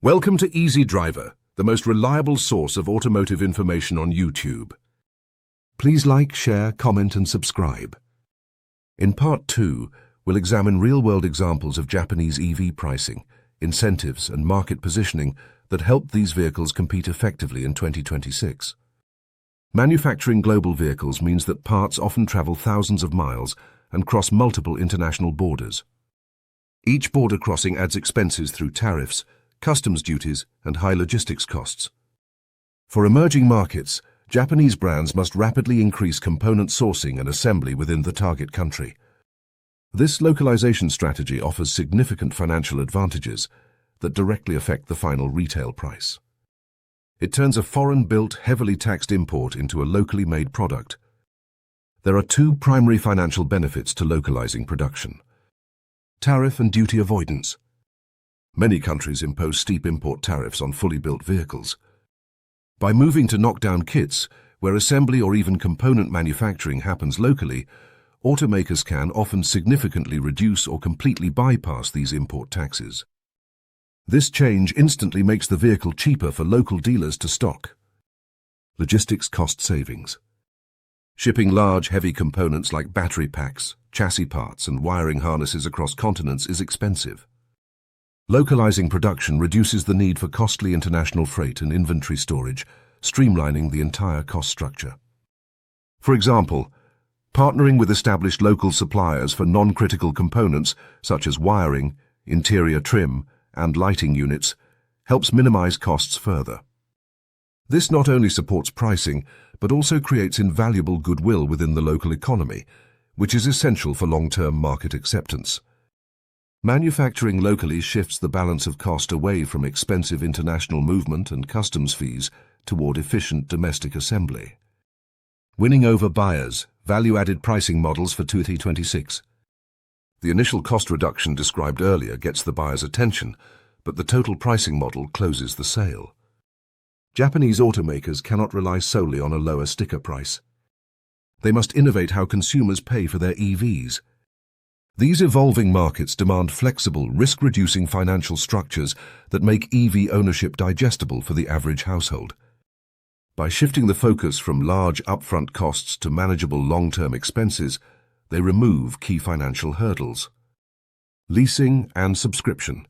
Welcome to Easy Driver, the most reliable source of automotive information on YouTube. Please like, share, comment and subscribe. In Part 2, we'll examine real-world examples of Japanese EV pricing, incentives and market positioning that help these vehicles compete effectively in 2026. Manufacturing global vehicles means that parts often travel thousands of miles and cross multiple international borders. Each border crossing adds expenses through tariffs, customs duties, and high logistics costs. For emerging markets, Japanese brands must rapidly increase component sourcing and assembly within the target country. This localization strategy offers significant financial advantages that directly affect the final retail price. It turns a foreign-built, heavily taxed import into a locally made product. There are two primary financial benefits to localizing production: tariff and duty avoidance. Many countries impose steep import tariffs on fully built vehicles. By moving to knockdown kits, where assembly or even component manufacturing happens locally, automakers can often significantly reduce or completely bypass these import taxes. This change instantly makes the vehicle cheaper for local dealers to stock. Logistics cost savings. Shipping large, heavy components like battery packs, chassis parts, and wiring harnesses across continents is expensive. Localizing production reduces the need for costly international freight and inventory storage, streamlining the entire cost structure. For example, partnering with established local suppliers for non-critical components such as wiring, interior trim, and lighting units helps minimize costs further. This not only supports pricing, but also creates invaluable goodwill within the local economy, which is essential for long-term market acceptance. Manufacturing locally shifts the balance of cost away from expensive international movement and customs fees toward efficient domestic assembly. Winning over buyers, value-added pricing models for 2026. The initial cost reduction described earlier gets the buyer's attention, but the total pricing model closes the sale. Japanese automakers cannot rely solely on a lower sticker price. They must innovate how consumers pay for their EVs. These evolving markets demand flexible, risk-reducing financial structures that make EV ownership digestible for the average household. By shifting the focus from large upfront costs to manageable long-term expenses, they remove key financial hurdles. Leasing and subscription,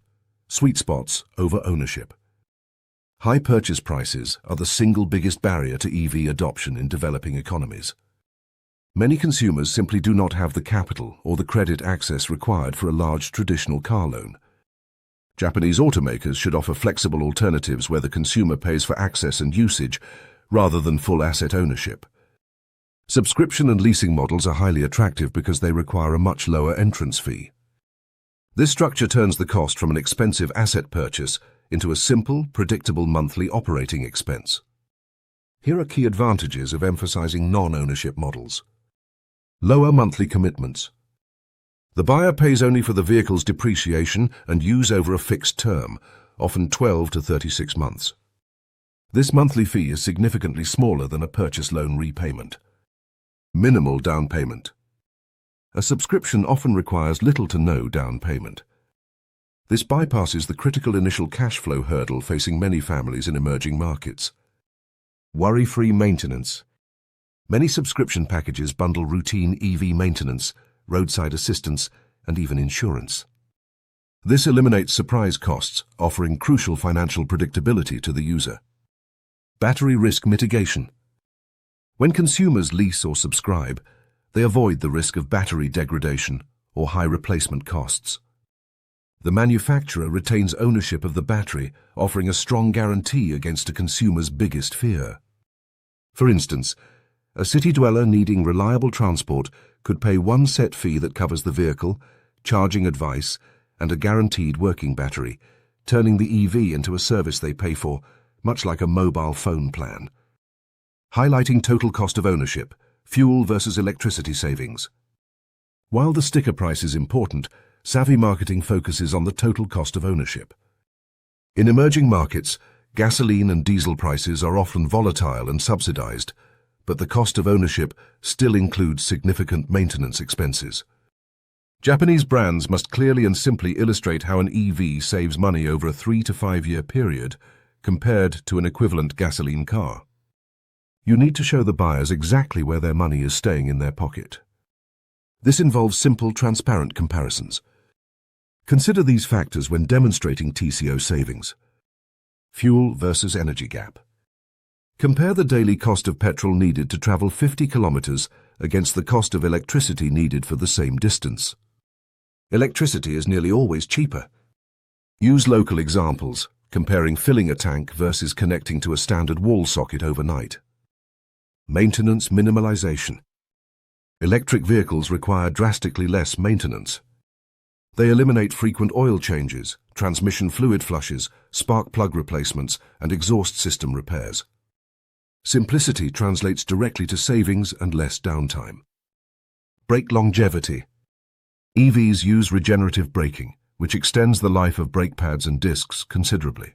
sweet spots over ownership. High purchase prices are the single biggest barrier to EV adoption in developing economies. Many consumers simply do not have the capital or the credit access required for a large traditional car loan. Japanese automakers should offer flexible alternatives where the consumer pays for access and usage rather than full asset ownership. Subscription and leasing models are highly attractive because they require a much lower entrance fee. This structure turns the cost from an expensive asset purchase into a simple, predictable monthly operating expense. Here are key advantages of emphasizing non-ownership models. Lower monthly commitments. The buyer pays only for the vehicle's depreciation and use over a fixed term, often 12 to 36 months. This monthly fee is significantly smaller than a purchase loan repayment. Minimal down payment. A subscription often requires little to no down payment. This bypasses the critical initial cash flow hurdle facing many families in emerging markets. Worry-free maintenance. Many subscription packages bundle routine EV maintenance, roadside assistance, and even insurance. This eliminates surprise costs, offering crucial financial predictability to the user. Battery risk mitigation. When consumers lease or subscribe, they avoid the risk of battery degradation or high replacement costs. The manufacturer retains ownership of the battery, offering a strong guarantee against a consumer's biggest fear. For instance, a city dweller needing reliable transport could pay one set fee that covers the vehicle, charging advice, and a guaranteed working battery, turning the EV into a service they pay for, much like a mobile phone plan. Highlighting total cost of ownership, fuel versus electricity savings. While the sticker price is important, savvy marketing focuses on the total cost of ownership. In emerging markets, gasoline and diesel prices are often volatile and subsidized, but the cost of ownership still includes significant maintenance expenses. Japanese brands must clearly and simply illustrate how an EV saves money over a 3 to 5 year period compared to an equivalent gasoline car. You need to show the buyers exactly where their money is staying in their pocket. This involves simple, transparent comparisons. Consider these factors when demonstrating TCO savings. Fuel versus energy gap. Compare the daily cost of petrol needed to travel 50 kilometers against the cost of electricity needed for the same distance. Electricity is nearly always cheaper. Use local examples, comparing filling a tank versus connecting to a standard wall socket overnight. Maintenance minimalization. Electric vehicles require drastically less maintenance. They eliminate frequent oil changes, transmission fluid flushes, spark plug replacements, and exhaust system repairs. Simplicity translates directly to savings and less downtime. Brake longevity. EVs use regenerative braking, which extends the life of brake pads and discs considerably.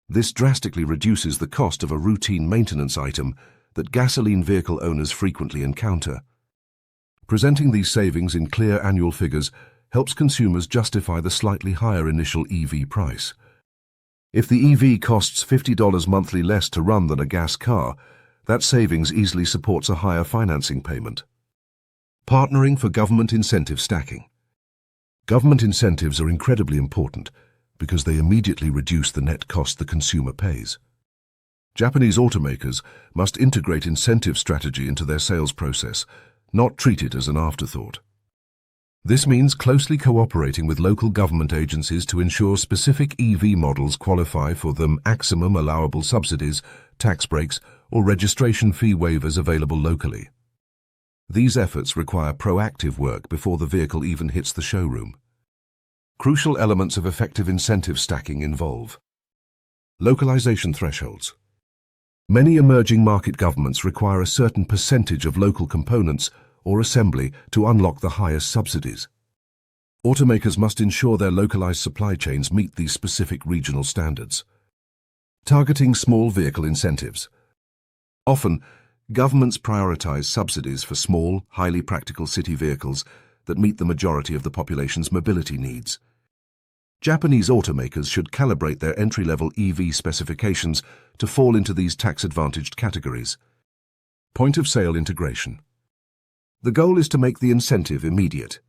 This drastically reduces the cost of a routine maintenance item that gasoline vehicle owners frequently encounter. Presenting these savings in clear annual figures helps consumers justify the slightly higher initial EV price. If the EV costs $50 monthly less to run than a gas car, that savings easily supports a higher financing payment. Partnering for government incentive stacking. Government incentives are incredibly important because they immediately reduce the net cost the consumer pays. Japanese automakers must integrate incentive strategy into their sales process, not treat it as an afterthought. This means closely cooperating with local government agencies to ensure specific EV models qualify for the maximum allowable subsidies, tax breaks, or registration fee waivers available locally. These efforts require proactive work before the vehicle even hits the showroom. Crucial elements of effective incentive stacking involve localization thresholds. Many emerging market governments require a certain percentage of local components or assembly to unlock the highest subsidies. Automakers must ensure their localized supply chains meet these specific regional standards. Targeting small vehicle incentives. Often, governments prioritize subsidies for small, highly practical city vehicles that meet the majority of the population's mobility needs. Japanese automakers should calibrate their entry-level EV specifications to fall into these tax-advantaged categories. Point-of-sale integration. The goal is to make the incentive immediate.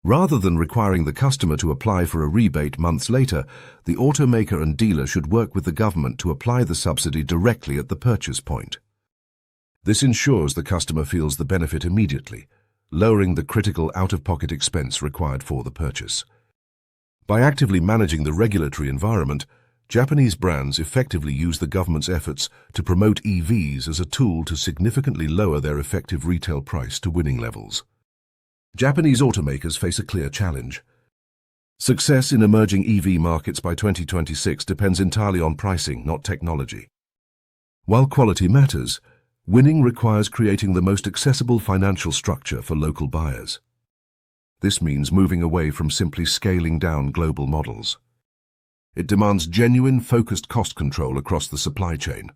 Rather than requiring the customer to apply for a rebate months later, the automaker and dealer should work with the government to apply the subsidy directly at the purchase point. This ensures the customer feels the benefit immediately, lowering the critical out-of-pocket expense required for the purchase. By actively managing the regulatory environment, Japanese brands effectively use the government's efforts to promote EVs as a tool to significantly lower their effective retail price to winning levels. Japanese automakers face a clear challenge. Success in emerging EV markets by 2026 depends entirely on pricing, not technology. While quality matters, winning requires creating the most accessible financial structure for local buyers. This means moving away from simply scaling down global models. It demands genuine, focused cost control across the supply chain.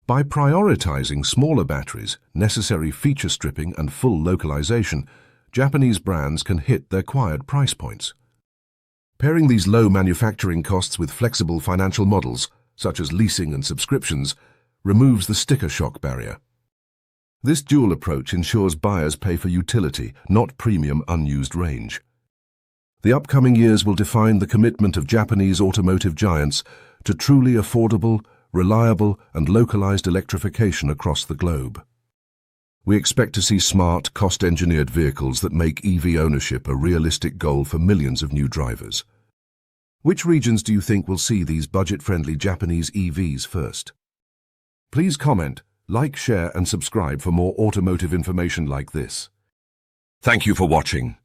By prioritizing smaller batteries, necessary feature stripping, and full localization, Japanese brands can hit their required price points. Pairing these low manufacturing costs with flexible financial models, such as leasing and subscriptions, removes the sticker shock barrier. This dual approach ensures buyers pay for utility, not premium unused range. The upcoming years will define the commitment of Japanese automotive giants to truly affordable, reliable, and localized electrification across the globe. We expect to see smart, cost-engineered vehicles that make EV ownership a realistic goal for millions of new drivers. Which regions do you think will see these budget-friendly Japanese EVs first? Please comment, like, share, and subscribe for more automotive information like this. Thank you for watching.